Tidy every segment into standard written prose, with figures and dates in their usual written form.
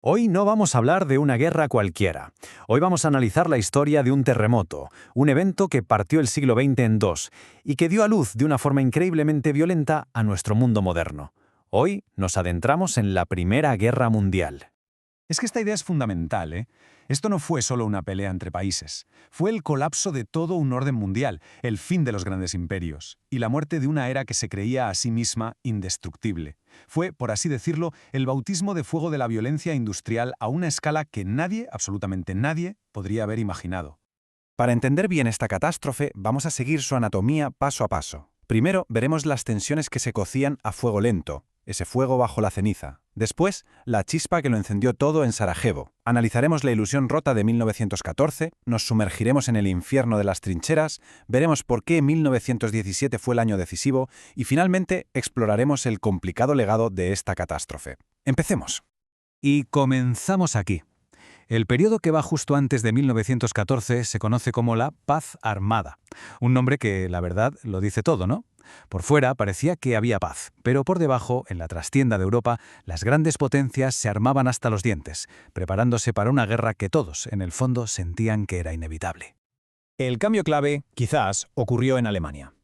Hoy no vamos a hablar de una guerra cualquiera. Hoy vamos a analizar la historia de un terremoto, un evento que partió el siglo XX en dos y que dio a luz de una forma increíblemente violenta a nuestro mundo moderno. Hoy nos adentramos en la Primera Guerra Mundial. Es que esta idea es fundamental, ¿eh? Esto no fue solo una pelea entre países. Fue el colapso de todo un orden mundial, el fin de los grandes imperios, y la muerte de una era que se creía a sí misma indestructible. Fue, por así decirlo, el bautismo de fuego de la violencia industrial a una escala que nadie, absolutamente nadie, podría haber imaginado. Para entender bien esta catástrofe, vamos a seguir su anatomía paso a paso. Primero, veremos las tensiones que se cocían a fuego lento, ese fuego bajo la ceniza. Después, la chispa que lo encendió todo en Sarajevo. Analizaremos la ilusión rota de 1914, nos sumergiremos en el infierno de las trincheras, veremos por qué 1917 fue el año decisivo y finalmente exploraremos el complicado legado de esta catástrofe. Empecemos. Y comenzamos aquí. El periodo que va justo antes de 1914 se conoce como la Paz Armada. Un nombre que, la verdad, lo dice todo, ¿no? Por fuera parecía que había paz, pero por debajo, en la trastienda de Europa, las grandes potencias se armaban hasta los dientes, preparándose para una guerra que todos, en el fondo, sentían que era inevitable. El cambio clave, quizás, ocurrió en Alemania.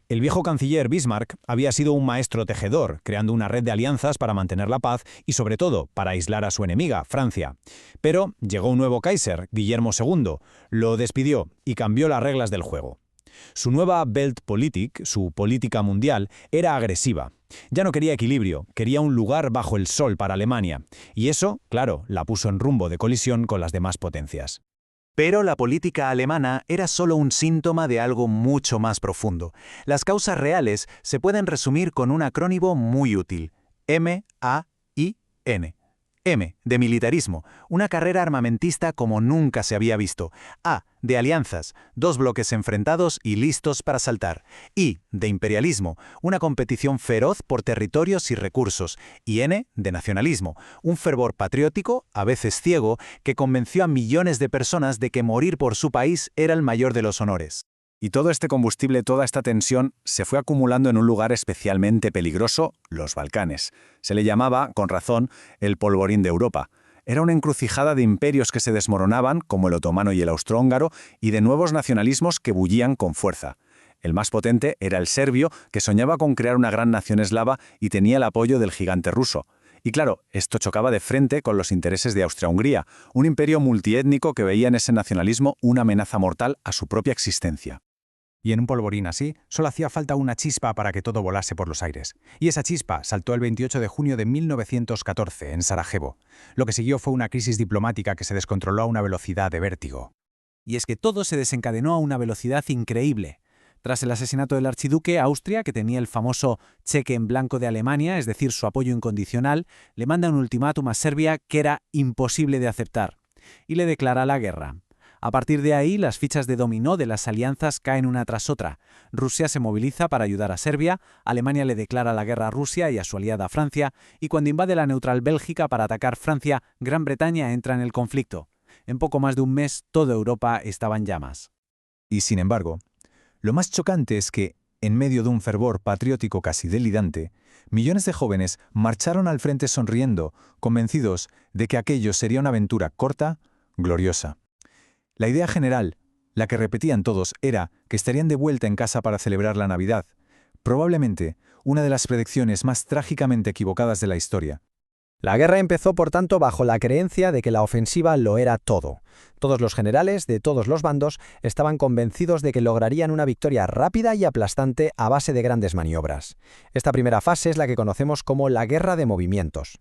El viejo canciller Bismarck había sido un maestro tejedor, creando una red de alianzas para mantener la paz y, sobre todo, para aislar a su enemiga, Francia. Pero llegó un nuevo Kaiser, Guillermo II, lo despidió y cambió las reglas del juego. Su nueva Weltpolitik, su política mundial, era agresiva. Ya no quería equilibrio, quería un lugar bajo el sol para Alemania. Y eso, claro, la puso en rumbo de colisión con las demás potencias. Pero la política alemana era solo un síntoma de algo mucho más profundo. Las causas reales se pueden resumir con un acrónimo muy útil: M-A-I-N. M, de militarismo, una carrera armamentista como nunca se había visto. A, de alianzas, dos bloques enfrentados y listos para saltar. I, de imperialismo, una competición feroz por territorios y recursos. Y N, de nacionalismo, un fervor patriótico, a veces ciego, que convenció a millones de personas de que morir por su país era el mayor de los honores. Y todo este combustible, toda esta tensión, se fue acumulando en un lugar especialmente peligroso, los Balcanes. Se le llamaba, con razón, el polvorín de Europa. Era una encrucijada de imperios que se desmoronaban, como el otomano y el austrohúngaro, y de nuevos nacionalismos que bullían con fuerza. El más potente era el serbio, que soñaba con crear una gran nación eslava y tenía el apoyo del gigante ruso. Y claro, esto chocaba de frente con los intereses de Austria-Hungría, un imperio multiétnico que veía en ese nacionalismo una amenaza mortal a su propia existencia. Y en un polvorín así, solo hacía falta una chispa para que todo volase por los aires. Y esa chispa saltó el 28 de junio de 1914, en Sarajevo. Lo que siguió fue una crisis diplomática que se descontroló a una velocidad de vértigo. Y es que todo se desencadenó a una velocidad increíble. Tras el asesinato del archiduque, Austria, que tenía el famoso cheque en blanco de Alemania, es decir, su apoyo incondicional, le manda un ultimátum a Serbia que era imposible de aceptar. Y le declara la guerra. A partir de ahí, las fichas de dominó de las alianzas caen una tras otra. Rusia se moviliza para ayudar a Serbia, Alemania le declara la guerra a Rusia y a su aliada Francia, y cuando invade la neutral Bélgica para atacar Francia, Gran Bretaña entra en el conflicto. En poco más de un mes, toda Europa estaba en llamas. Y sin embargo, lo más chocante es que, en medio de un fervor patriótico casi delirante, millones de jóvenes marcharon al frente sonriendo, convencidos de que aquello sería una aventura corta, gloriosa. La idea general, la que repetían todos, era que estarían de vuelta en casa para celebrar la Navidad, probablemente una de las predicciones más trágicamente equivocadas de la historia. La guerra empezó, por tanto, bajo la creencia de que la ofensiva lo era todo. Todos los generales de todos los bandos estaban convencidos de que lograrían una victoria rápida y aplastante a base de grandes maniobras. Esta primera fase es la que conocemos como la guerra de movimientos.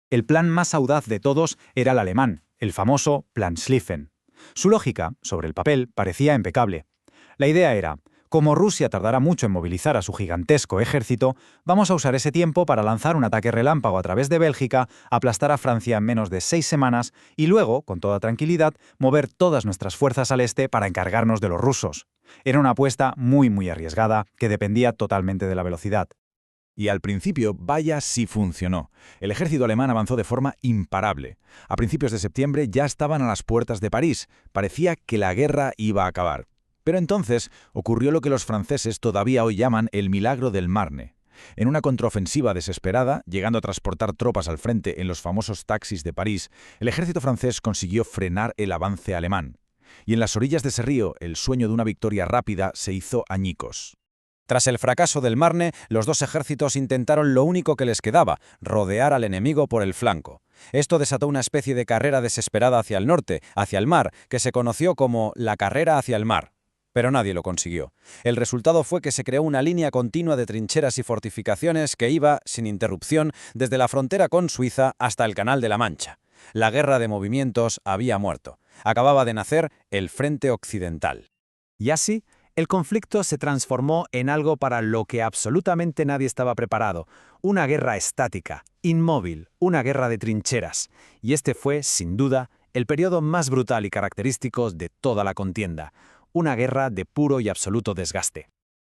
El plan más audaz de todos era el alemán, el famoso Plan Schlieffen. Su lógica, sobre el papel, parecía impecable. La idea era: como Rusia tardará mucho en movilizar a su gigantesco ejército, vamos a usar ese tiempo para lanzar un ataque relámpago a través de Bélgica, aplastar a Francia en menos de 6 semanas y luego, con toda tranquilidad, mover todas nuestras fuerzas al este para encargarnos de los rusos. Era una apuesta muy arriesgada que dependía totalmente de la velocidad. Y al principio, vaya si funcionó. El ejército alemán avanzó de forma imparable. A principios de septiembre ya estaban a las puertas de París. Parecía que la guerra iba a acabar. Pero entonces ocurrió lo que los franceses todavía hoy llaman el milagro del Marne. En una contraofensiva desesperada, llegando a transportar tropas al frente en los famosos taxis de París, el ejército francés consiguió frenar el avance alemán. Y en las orillas de ese río, el sueño de una victoria rápida se hizo añicos. Tras el fracaso del Marne, los dos ejércitos intentaron lo único que les quedaba, rodear al enemigo por el flanco. Esto desató una especie de carrera desesperada hacia el norte, hacia el mar, que se conoció como la carrera hacia el mar. Pero nadie lo consiguió. El resultado fue que se creó una línea continua de trincheras y fortificaciones que iba, sin interrupción, desde la frontera con Suiza hasta el Canal de la Mancha. La guerra de movimientos había muerto. Acababa de nacer el Frente Occidental. Y así, el conflicto se transformó en algo para lo que absolutamente nadie estaba preparado. Una guerra estática, inmóvil, una guerra de trincheras. Y este fue, sin duda, el periodo más brutal y característico de toda la contienda. Una guerra de puro y absoluto desgaste.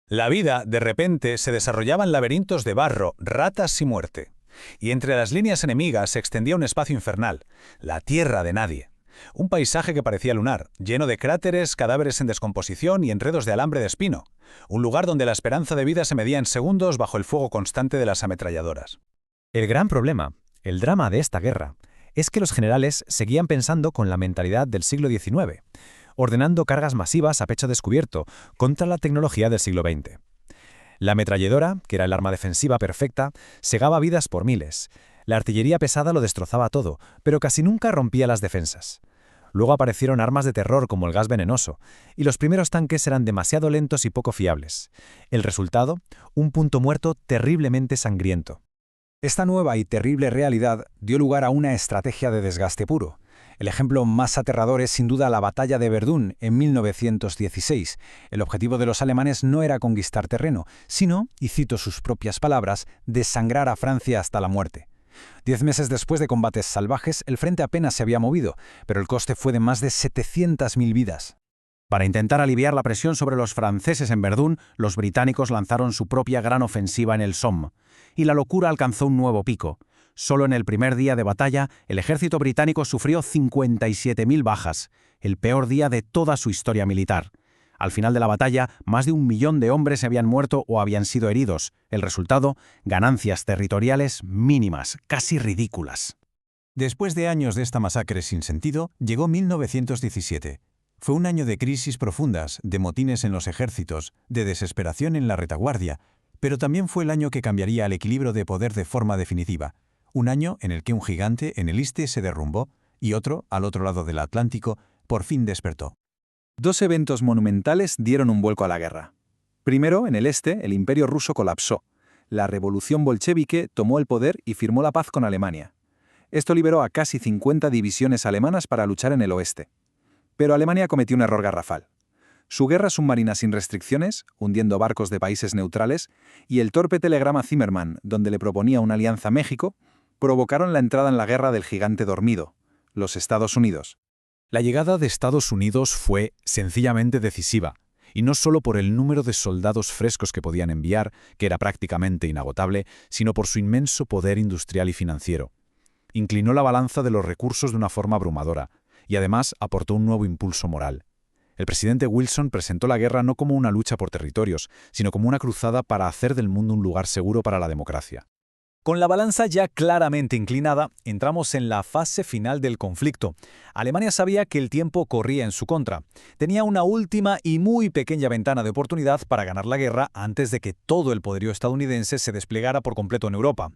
La vida, de repente, se desarrollaba en laberintos de barro, ratas y muerte. Y entre las líneas enemigas se extendía un espacio infernal, la tierra de nadie. Un paisaje que parecía lunar, lleno de cráteres, cadáveres en descomposición y enredos de alambre de espino. Un lugar donde la esperanza de vida se medía en segundos bajo el fuego constante de las ametralladoras. El gran problema, el drama de esta guerra, es que los generales seguían pensando con la mentalidad del siglo XIX, ordenando cargas masivas a pecho descubierto contra la tecnología del siglo XX. La ametralladora, que era el arma defensiva perfecta, segaba vidas por miles. La artillería pesada lo destrozaba todo, pero casi nunca rompía las defensas. Luego aparecieron armas de terror como el gas venenoso, y los primeros tanques eran demasiado lentos y poco fiables. El resultado, un punto muerto terriblemente sangriento. Esta nueva y terrible realidad dio lugar a una estrategia de desgaste puro. El ejemplo más aterrador es sin duda la batalla de Verdún en 1916. El objetivo de los alemanes no era conquistar terreno, sino, y cito sus propias palabras, desangrar a Francia hasta la muerte. 10 meses después de combates salvajes, el frente apenas se había movido, pero el coste fue de más de 700.000 vidas. Para intentar aliviar la presión sobre los franceses en Verdún, los británicos lanzaron su propia gran ofensiva en el Somme, y la locura alcanzó un nuevo pico. Solo en el primer día de batalla, el ejército británico sufrió 57.000 bajas, el peor día de toda su historia militar. Al final de la batalla, más de 1 millón de hombres se habían muerto o habían sido heridos. El resultado, ganancias territoriales mínimas, casi ridículas. Después de años de esta masacre sin sentido, llegó 1917. Fue un año de crisis profundas, de motines en los ejércitos, de desesperación en la retaguardia, pero también fue el año que cambiaría el equilibrio de poder de forma definitiva. Un año en el que un gigante en el este se derrumbó y otro, al otro lado del Atlántico, por fin despertó. Dos eventos monumentales dieron un vuelco a la guerra. Primero, en el este, el Imperio ruso colapsó. La revolución bolchevique tomó el poder y firmó la paz con Alemania. Esto liberó a casi 50 divisiones alemanas para luchar en el oeste. Pero Alemania cometió un error garrafal. Su guerra submarina sin restricciones, hundiendo barcos de países neutrales, y el torpe telegrama Zimmermann, donde le proponía una alianza a México, provocaron la entrada en la guerra del gigante dormido, los Estados Unidos. La llegada de Estados Unidos fue sencillamente decisiva, y no solo por el número de soldados frescos que podían enviar, que era prácticamente inagotable, sino por su inmenso poder industrial y financiero. Inclinó la balanza de los recursos de una forma abrumadora, y además aportó un nuevo impulso moral. El presidente Wilson presentó la guerra no como una lucha por territorios, sino como una cruzada para hacer del mundo un lugar seguro para la democracia. Con la balanza ya claramente inclinada, entramos en la fase final del conflicto. Alemania sabía que el tiempo corría en su contra. Tenía una última y muy pequeña ventana de oportunidad para ganar la guerra antes de que todo el poderío estadounidense se desplegara por completo en Europa.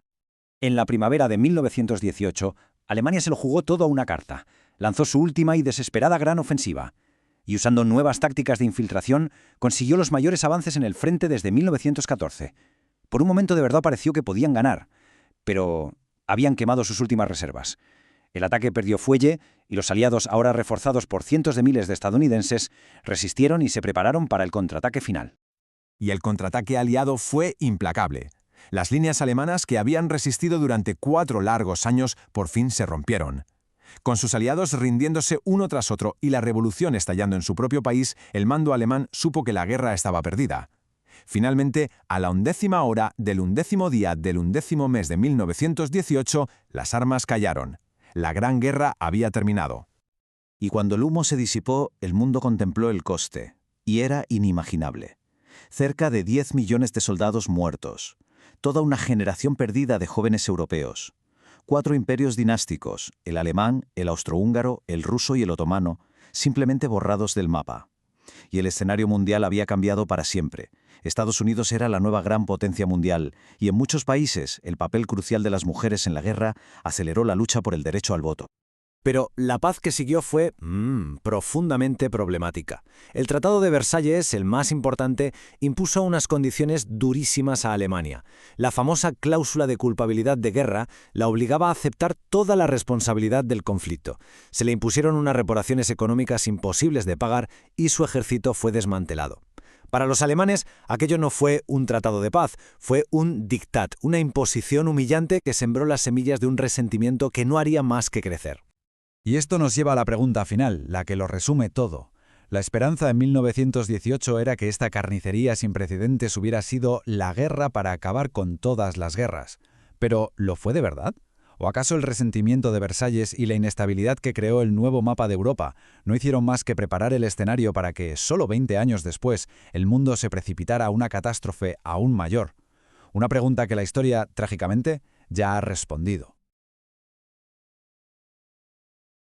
En la primavera de 1918, Alemania se lo jugó todo a una carta. Lanzó su última y desesperada gran ofensiva. Y usando nuevas tácticas de infiltración, consiguió los mayores avances en el frente desde 1914. Por un momento de verdad pareció que podían ganar, pero habían quemado sus últimas reservas. El ataque perdió fuelle y los aliados, ahora reforzados por cientos de miles de estadounidenses, resistieron y se prepararon para el contraataque final. Y el contraataque aliado fue implacable. Las líneas alemanas que habían resistido durante 4 largos años por fin se rompieron. Con sus aliados rindiéndose uno tras otro y la revolución estallando en su propio país, el mando alemán supo que la guerra estaba perdida. Finalmente, a la 11ª hora del 11º día del 11º mes de 1918, las armas callaron. La Gran Guerra había terminado. Y cuando el humo se disipó, el mundo contempló el coste, y era inimaginable. Cerca de 10 millones de soldados muertos, Toda una generación perdida de jóvenes europeos. 4 imperios dinásticos, el alemán, el austrohúngaro, el ruso y el otomano, simplemente borrados del mapa. Y el escenario mundial había cambiado para siempre. Estados Unidos era la nueva gran potencia mundial, y en muchos países el papel crucial de las mujeres en la guerra aceleró la lucha por el derecho al voto. Pero la paz que siguió fue profundamente problemática. El Tratado de Versalles, el más importante, impuso unas condiciones durísimas a Alemania. La famosa cláusula de culpabilidad de guerra la obligaba a aceptar toda la responsabilidad del conflicto. Se le impusieron unas reparaciones económicas imposibles de pagar y su ejército fue desmantelado. Para los alemanes, aquello no fue un tratado de paz, fue un diktat, una imposición humillante que sembró las semillas de un resentimiento que no haría más que crecer. Y esto nos lleva a la pregunta final, la que lo resume todo. La esperanza en 1918 era que esta carnicería sin precedentes hubiera sido la guerra para acabar con todas las guerras. ¿Pero lo fue de verdad? ¿O acaso el resentimiento de Versalles y la inestabilidad que creó el nuevo mapa de Europa no hicieron más que preparar el escenario para que, solo 20 años después, el mundo se precipitara a una catástrofe aún mayor? Una pregunta que la historia, trágicamente, ya ha respondido.